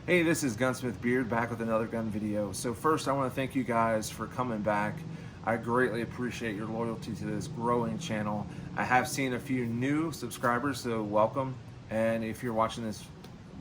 Hey, this is Gunsmith Beard back with another gun video. So first I want to thank you guys for coming back. I greatly appreciate your loyalty to this growing channel. I have seen a few new subscribers, so welcome. And if you're watching this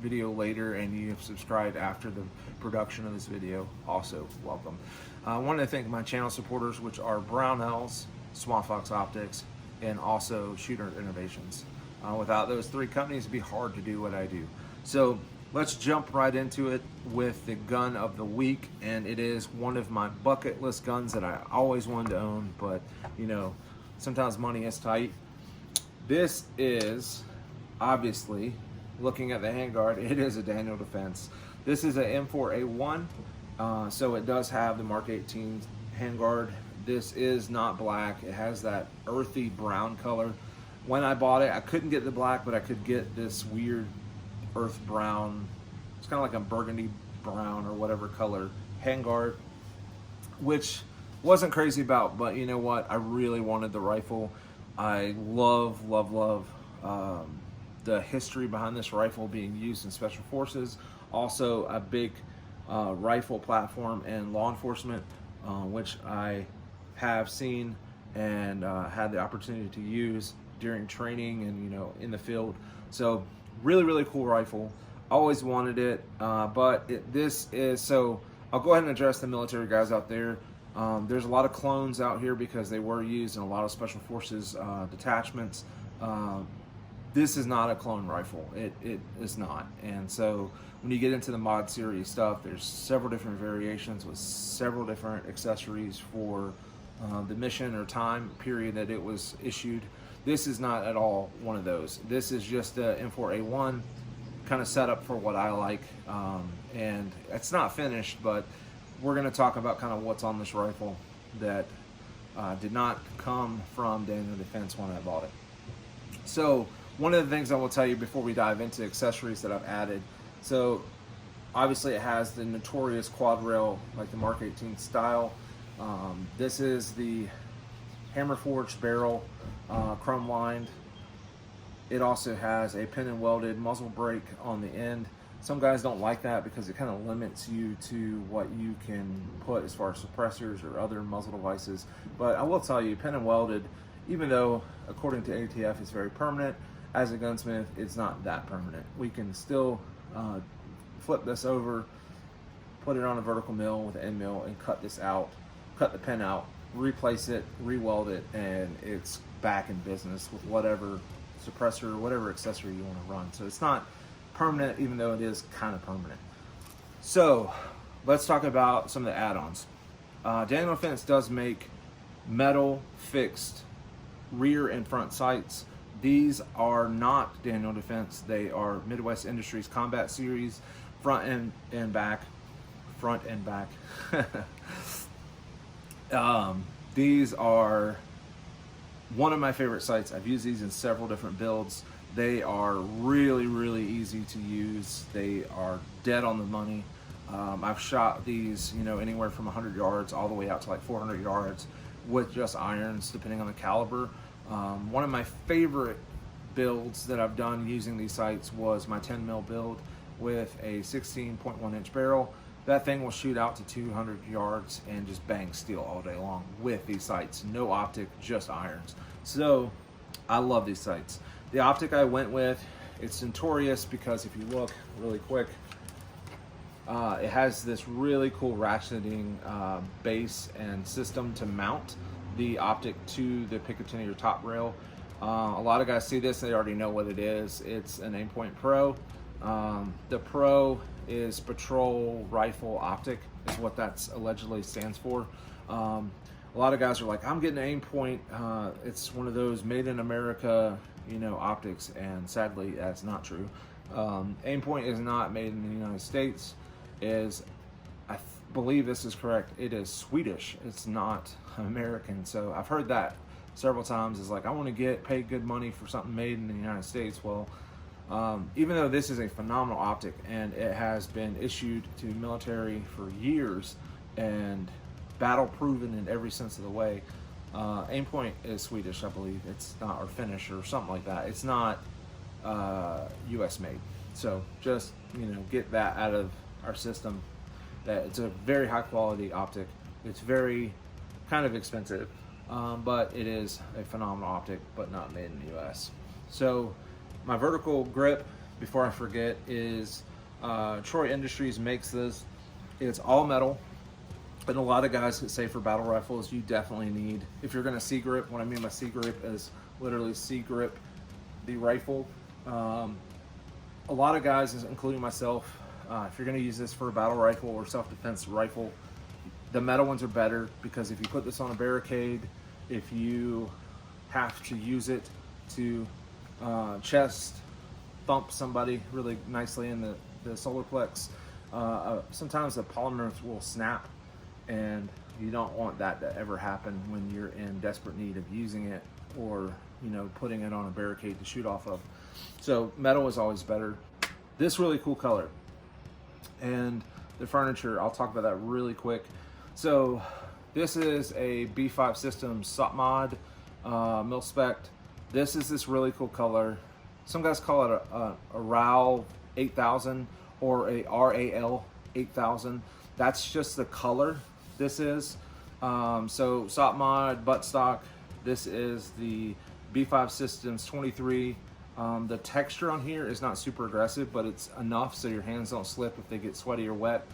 video later and you have subscribed after the production of this video, also welcome. I want to thank my channel supporters, which are BROWNELLS, SWAMPFOX Optics, and also Shooter Innovations. Without those three companies, it'd be hard to do what I do. So let's jump right into it with the gun of the week, and it is one of my bucket list guns that I always wanted to own, but you know, sometimes money is tight. This is, obviously, looking at the handguard, it is a Daniel Defense. This is a M4A1, so it does have the Mark 18 handguard. This is not black. It has that earthy brown color. When I bought it, I couldn't get the black, but I could get this weird earth brown. It's kind of like a burgundy brown or whatever color handguard, which wasn't crazy about, but you know what? I really wanted the rifle. I love the history behind this rifle being used in special forces. Also a big rifle platform in law enforcement, which I have seen and had the opportunity to use during training and, you know, in the field. So really cool rifle. Always wanted it, but this is, so I'll go ahead and address the military guys out there. There's a lot of clones out here because they were used in a lot of special forces detachments. This is not a clone rifle. It is not. And so when you get into the mod series stuff, there's several different variations with several different accessories for the mission or time period that it was issued. This is not at all one of those. This is just a M4A1 kind of set up for what I like, and it's not finished, but we're going to talk about kind of what's on this rifle that did not come from Daniel Defense when I bought it. So one of the things I will tell you before we dive into accessories that I've added, so obviously it has the notorious quad rail like the Mark 18 style. This is the hammer forged barrel, chrome lined. It also has a pin and welded muzzle brake on the end. Some guys don't like that because it kind of limits you to what you can put as far as suppressors or other muzzle devices. But I will tell you, pin and welded, even though according to ATF it's very permanent, as a gunsmith it's not that permanent. We can still flip this over, put it on a vertical mill with an end mill and cut this out, cut the pin out, replace it, re-weld it, and it's back in business with whatever suppressor, whatever accessory you want to run. So it's not permanent, even though it is kind of permanent. So let's talk about some of the add-ons. Daniel Defense does make metal fixed rear and front sights. These are not Daniel Defense. They are Midwest Industries Combat Series, front and back. These are one of my favorite sights. I've used these in several different builds. They are really easy to use. They are dead on the money. I've shot these, you know, anywhere from 100 yards all the way out to like 400 yards with just irons, depending on the caliber. One of my favorite builds that I've done using these sights was my 10 mil build with a 16.1 inch barrel. That thing will shoot out to 200 yards and just bang steel all day long with these sights. No optic, just irons. So I love these sights. The optic I went with, it's notorious because if you look really quick, it has this really cool ratcheting base and system to mount the optic to the picatinny or top rail. A lot of guys see this, they already know what it is. It's an Aimpoint Pro. The Pro is Patrol Rifle Optic, is what that's allegedly stands for. A lot of guys are like, I'm getting an Aimpoint. It's one of those made in America, you know, optics, and sadly that's not true. Aimpoint is not made in the United States. I believe this is correct, it is Swedish. It's not American. So I've heard that several times. Is like, I want to get paid good money for something made in the United States. Well, even though this is a phenomenal optic and it has been issued to military for years and battle proven in every sense of the way, Aimpoint is Swedish, I believe. It's not, or Finnish or something like that. It's not US made. So just, you know, get that out of our system, that it's a very high quality optic. It's very kind of expensive, but it is a phenomenal optic, but not made in the US. So my vertical grip, before I forget, is Troy Industries makes this. It's all metal. And a lot of guys that say for battle rifles, you definitely need, if you're gonna C-grip, what I mean by C-grip is literally C-grip the rifle. A lot of guys, including myself, if you're gonna use this for a battle rifle or self-defense rifle, the metal ones are better, because if you put this on a barricade, if you have to use it to chest thump somebody really nicely in the solar plex, sometimes the polymers will snap, and you don't want that to ever happen when you're in desperate need of using it, or, you know, putting it on a barricade to shoot off of. So metal is always better. This really cool color, and the furniture, I'll talk about that really quick. So this is a B5 Systems SOPMOD Mil-Spec. This is this really cool color. Some guys call it a RAL 8000 or a RAL 8000. That's just the color this is. So SOPMOD buttstock. This is the B5 Systems 23. The texture on here is not super aggressive, but it's enough so your hands don't slip if they get sweaty or wet.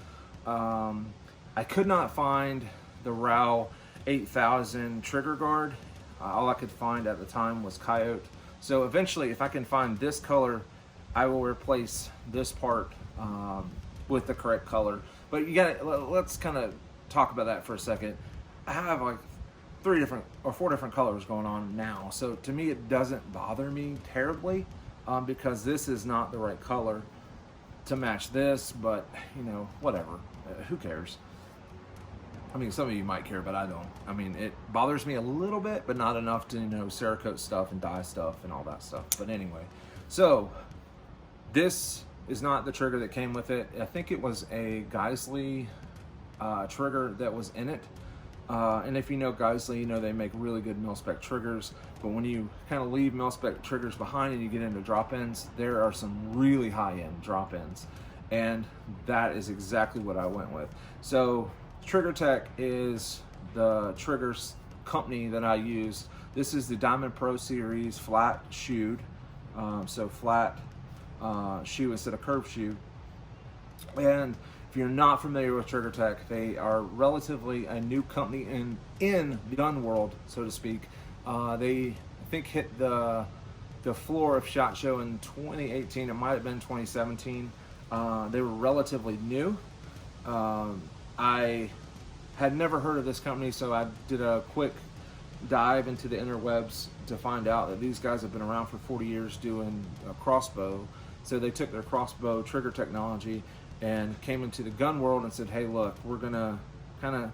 I could not find the RAL 8000 trigger guard. All I could find at the time was Coyote. So eventually, if I can find this color, I will replace this part with the correct color. But you got, let's kind of talk about that for a second. I have like 4 different colors going on now. So to me, it doesn't bother me terribly, because this is not the right color to match this, but you know, whatever, who cares? I mean, some of you might care, but I don't. I mean, it bothers me a little bit, but not enough to, you know, Cerakote stuff and dye stuff and all that stuff. But anyway, so this is not the trigger that came with it. I think it was a Geissele trigger that was in it. And if you know Geissele, you know they make really good Mil-Spec triggers. But when you kind of leave Mil-Spec triggers behind and you get into drop-ins, there are some really high-end drop-ins. And that is exactly what I went with. So Trigger Tech is the triggers company that I use. This is the Diamond Pro Series flat shoe. So flat shoe instead of curved shoe. And if you're not familiar with Trigger Tech, they are relatively a new company in the gun world, so to speak. They, I think, hit the floor of SHOT Show in 2018. It might have been 2017. They were relatively new. I had never heard of this company, so I did a quick dive into the interwebs to find out that these guys have been around for 40 years doing a crossbow. So they took their crossbow trigger technology and came into the gun world and said, hey, look, we're gonna kind of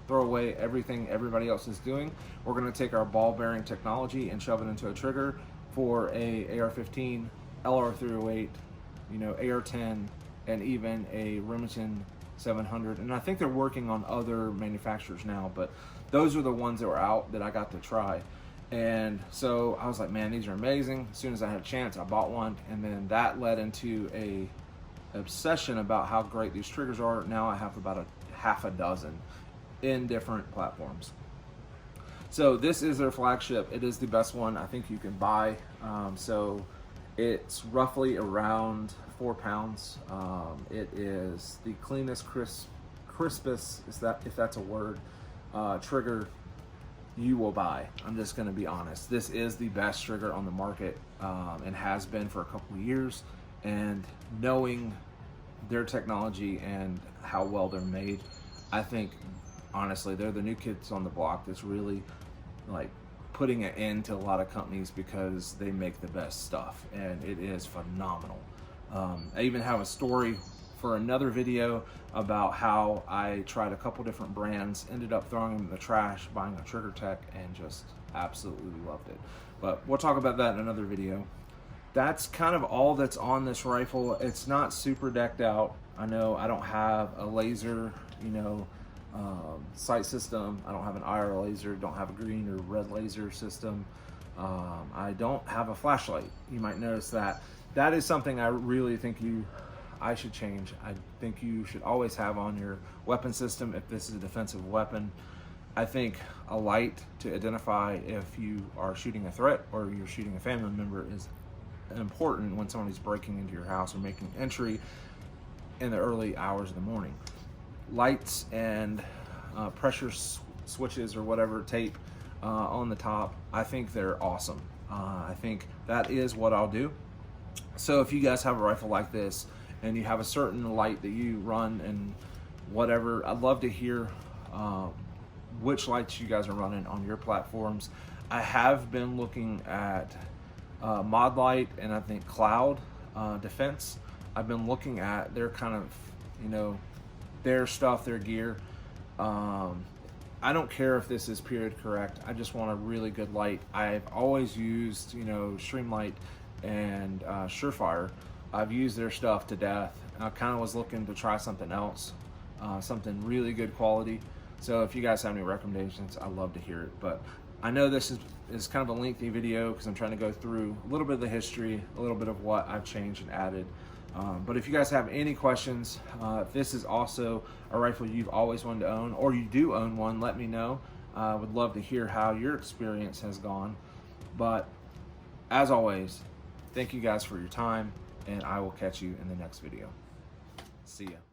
throw away everything everybody else is doing. We're gonna take our ball bearing technology and shove it into a trigger for a AR-15, LR-308, you know, AR-10, and even a Remington 700. And I think they're working on other manufacturers now, but those are the ones that were out that I got to try. And so I was like, man, these are amazing. As soon as I had a chance, I bought one, and then that led into a obsession about how great these triggers are. Now I have about a half a dozen in different platforms. So this is their flagship. It is the best one I think you can buy. So it's roughly around 4 pounds. It is the cleanest, crispest, if that's a word, trigger you will buy. I'm just going to be honest. This is the best trigger on the market, and has been for a couple of years. And knowing their technology and how well they're made, I think honestly they're the new kids on the block that's really like putting an end to a lot of companies, because they make the best stuff and it is phenomenal. I even have a story for another video about how I tried a couple different brands, ended up throwing them in the trash, buying a Trigger Tech, and just absolutely loved it. But we'll talk about that in another video. That's kind of all that's on this rifle. It's not super decked out. I know I don't have a laser, you know, sight system. I don't have an IR laser, don't have a green or red laser system. I don't have a flashlight. You might notice that. that is something I really think I should change. I think you should always have on your weapon system, if this is a defensive weapon, I think a light to identify if you are shooting a threat or you're shooting a family member is important when somebody's breaking into your house or making entry in the early hours of the morning. Lights and pressure switches or whatever, tape on the top, I think they're awesome. I think that is what I'll do. So if you guys have a rifle like this and you have a certain light that you run and whatever, I'd love to hear which lights you guys are running on your platforms. I have been looking at Mod Light and I think Cloud Defense. I've been looking at their kind of, you know, their stuff, their gear. I don't care if this is period correct. I just want a really good light. I've always used, you know, Streamlight and Surefire. I've used their stuff to death. I kind of was looking to try something else, something really good quality. So if you guys have any recommendations, I'd love to hear it. But I know this is kind of a lengthy video because I'm trying to go through a little bit of the history, a little bit of what I've changed and added. But if you guys have any questions, if this is also a rifle you've always wanted to own, or you do own one, let me know. I would love to hear how your experience has gone. But as always, thank you guys for your time, and I will catch you in the next video. See ya.